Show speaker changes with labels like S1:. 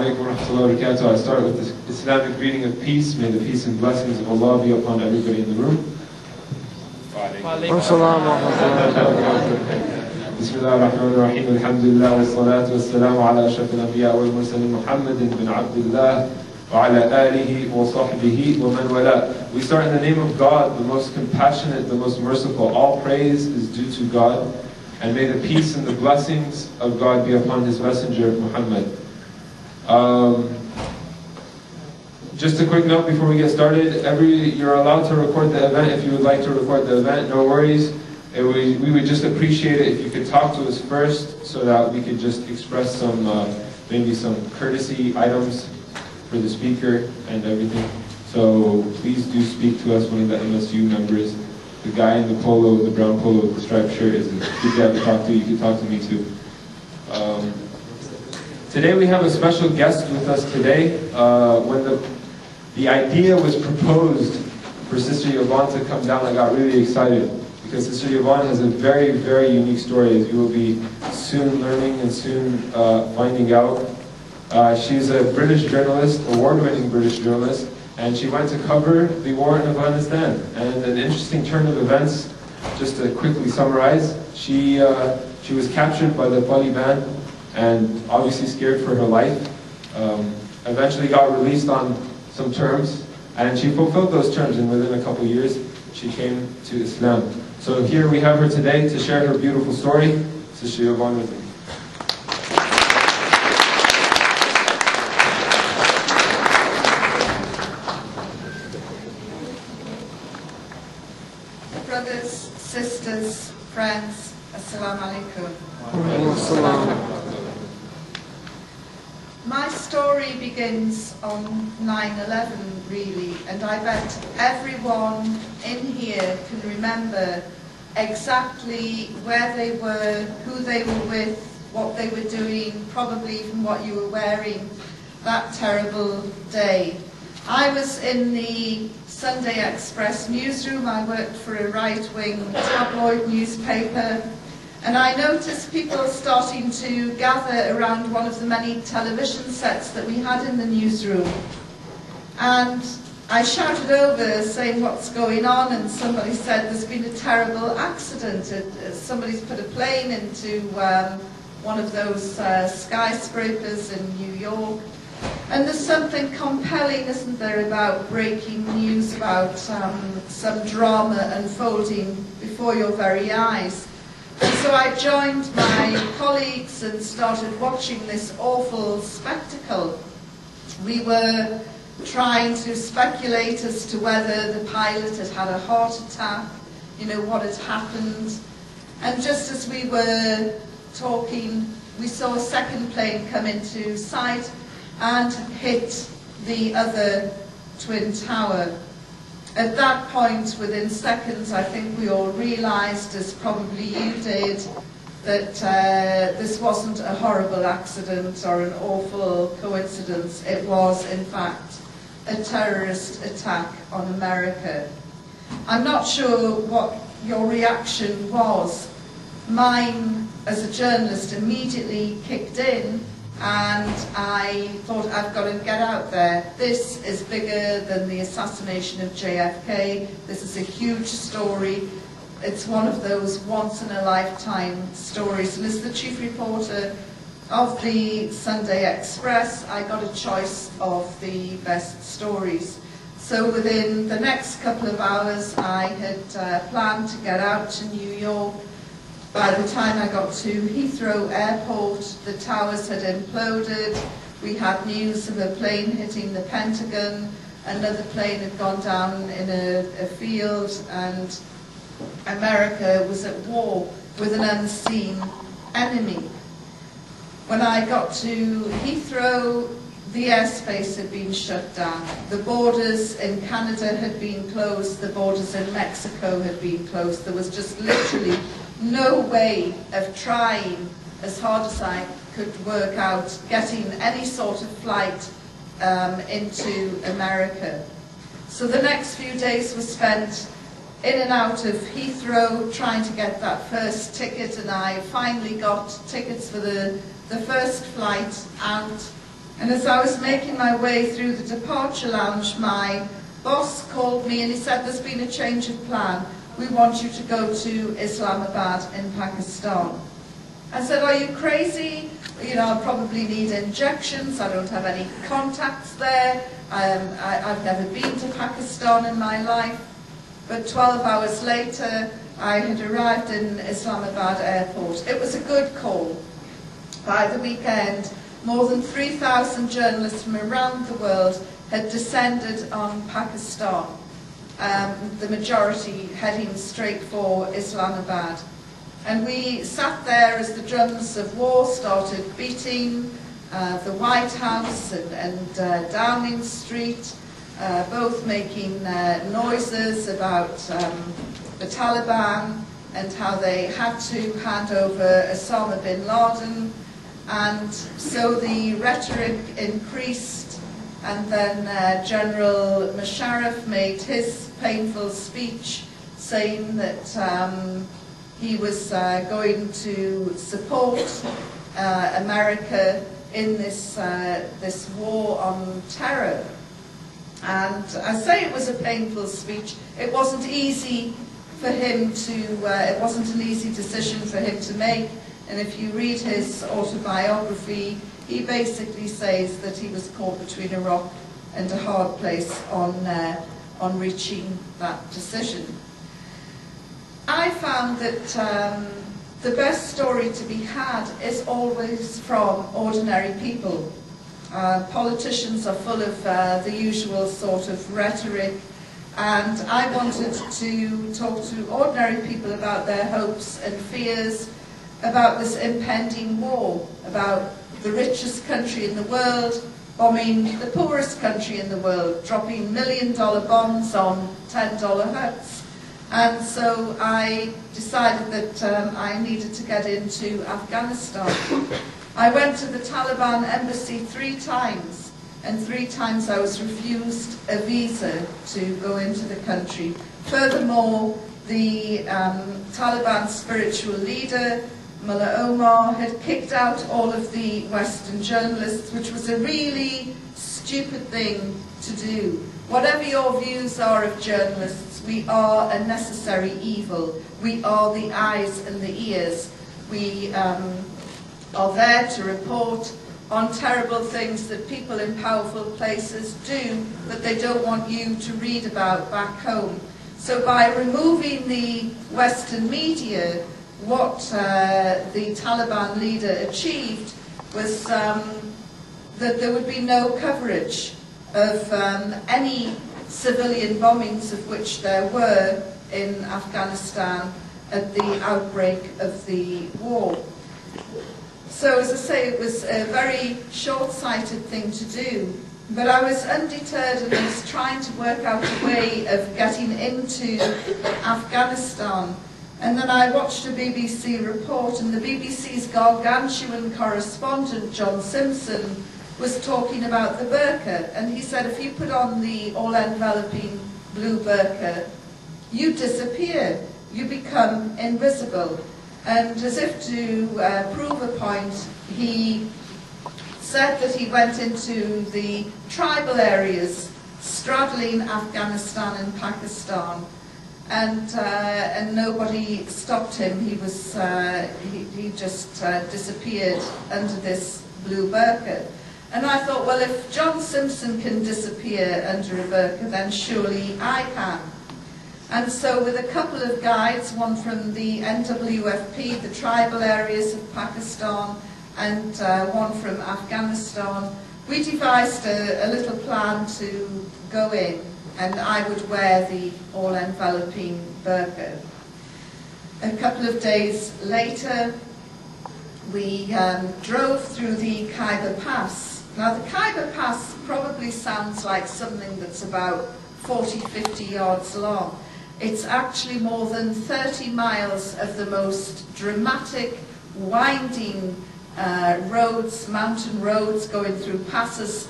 S1: I start with the Islamic greeting of peace. May the peace and blessings of Allah be upon everybody in the room. بسم الله الرحمن الرحيم الحمد لله والصلاة والسلام على أشرف الأنبياء والمرسلين محمد بن عبد الله وعلى آله وصحبه ومن والاه. We start in the name of God, the most compassionate, the most merciful. All praise is due to God, and may the peace and the blessings of God be upon His messenger Muhammad. Just a quick note before we get started. You're allowed to record the event if you would like to record the event, no worries. We would just appreciate it if you could talk to us first so that we could just express some, maybe some courtesy items for the speaker and everything. So please do speak to us, one of the MSU members. The guy in the polo, the brown polo with the striped shirt is a good guy to talk to. You can talk to me too. Today we have a special guest with us today. When the idea was proposed for Sister Yvonne to come down, I got really excited because Sister Yvonne has a very, very unique story, as you will be soon learning and soon finding out. She's a British journalist, award-winning British journalist, and she went to cover the war in Afghanistan. And an interesting turn of events, just to quickly summarize, she was captured by the Taliban and obviously scared for her life. Eventually got released on some terms, and she fulfilled those terms, and within a couple of years she came to Islam. So here we have her today to share her beautiful story. Sister Yvonne Ridley.
S2: Brothers, sisters, friends, Assalamu alaikum. My story begins on 9/11 really, and I bet everyone in here can remember exactly where they were, who they were with, what they were doing, probably even what you were wearing that terrible day. I was in the Sunday Express newsroom. I worked for a right-wing tabloid newspaper, and I noticed people starting to gather around one of the many television sets that we had in the newsroom. And I shouted over saying, "What's going on?" And somebody said, "There's been a terrible accident. Somebody's put a plane into one of those skyscrapers in New York." And there's something compelling, isn't there, about breaking news, about some drama unfolding before your very eyes. And so I joined my colleagues and started watching this awful spectacle. We were trying to speculate as to whether the pilot had had a heart attack, you know, what had happened. And just as we were talking, we saw a second plane come into sight and hit the other twin tower. At that point, within seconds, I think we all realised, as probably you did, that this wasn't a horrible accident or an awful coincidence. It was, in fact, a terrorist attack on America. I'm not sure what your reaction was. Mine, as a journalist, immediately kicked in, and I thought, I've got to get out there. This is bigger than the assassination of JFK. This is a huge story. It's one of those once-in-a-lifetime stories. And as the chief reporter of the Sunday Express, I got a choice of the best stories. So within the next couple of hours, I had planned to get out to New York. By the time I got to Heathrow Airport, the towers had imploded. We had news of a plane hitting the Pentagon. Another plane had gone down in a field, and America was at war with an unseen enemy. When I got to Heathrow, the airspace had been shut down. The borders in Canada had been closed. The borders in Mexico had been closed. There was just literally no way of trying as hard as I could work out getting any sort of flight into America. So the next few days were spent in and out of Heathrow trying to get that first ticket, and I finally got tickets for the first flight out And as I was making my way through the departure lounge, my boss called me and he said, there's been a change of plan. We want you to go to Islamabad in Pakistan. I said, are you crazy? You know, I'll probably need injections. I don't have any contacts there. I've never been to Pakistan in my life. But 12 hours later, I had arrived in Islamabad airport. It was a good call. By the weekend, more than 3,000 journalists from around the world had descended on Pakistan, the majority heading straight for Islamabad. And we sat there as the drums of war started beating the White House and Downing Street, both making noises about the Taliban and how they had to hand over Osama bin Laden. And so the rhetoric increased, and then General Musharraf made his painful speech saying that he was going to support America in this war on terror. And I say it was a painful speech. It wasn't easy for him to, it wasn't an easy decision for him to make. And if you read his autobiography, he basically says that he was caught between a rock and a hard place on reaching that decision. I found that the best story to be had is always from ordinary people. Politicians are full of the usual sort of rhetoric, and I wanted to talk to ordinary people about their hopes and fears, about this impending war, about the richest country in the world bombing the poorest country in the world, dropping $1 million bombs on $10 huts. And so I decided that I needed to get into Afghanistan. I went to the Taliban embassy 3 times, and 3 times I was refused a visa to go into the country. Furthermore, the Taliban spiritual leader, Mullah Omar, had kicked out all of the Western journalists, which was a really stupid thing to do. Whatever your views are of journalists, we are a necessary evil. We are the eyes and the ears. We are there to report on terrible things that people in powerful places do that they don't want you to read about back home. So by removing the Western media, what the Taliban leader achieved was that there would be no coverage of any civilian bombings of which there were in Afghanistan at the outbreak of the war. So, as I say, it was a very short-sighted thing to do, but I was undeterred and I was trying to work out a way of getting into Afghanistan. And then I watched a BBC report, and the BBC's gargantuan correspondent, John Simpson, was talking about the burqa, and he said if you put on the all-enveloping blue burqa, you disappear, you become invisible. And as if to prove a point, he said that he went into the tribal areas straddling Afghanistan and Pakistan, and nobody stopped him. He was he just disappeared under this blue burqa. And I thought, well, if John Simpson can disappear under a burqa, then surely I can. And so with a couple of guides, one from the NWFP, the tribal areas of Pakistan, and one from Afghanistan, we devised a little plan to go in, and I would wear the all-enveloping burqa. A couple of days later, we drove through the Khyber Pass. Now, the Khyber Pass probably sounds like something that's about 40, 50 yards long. It's actually more than 30 miles of the most dramatic, winding roads, mountain roads going through passes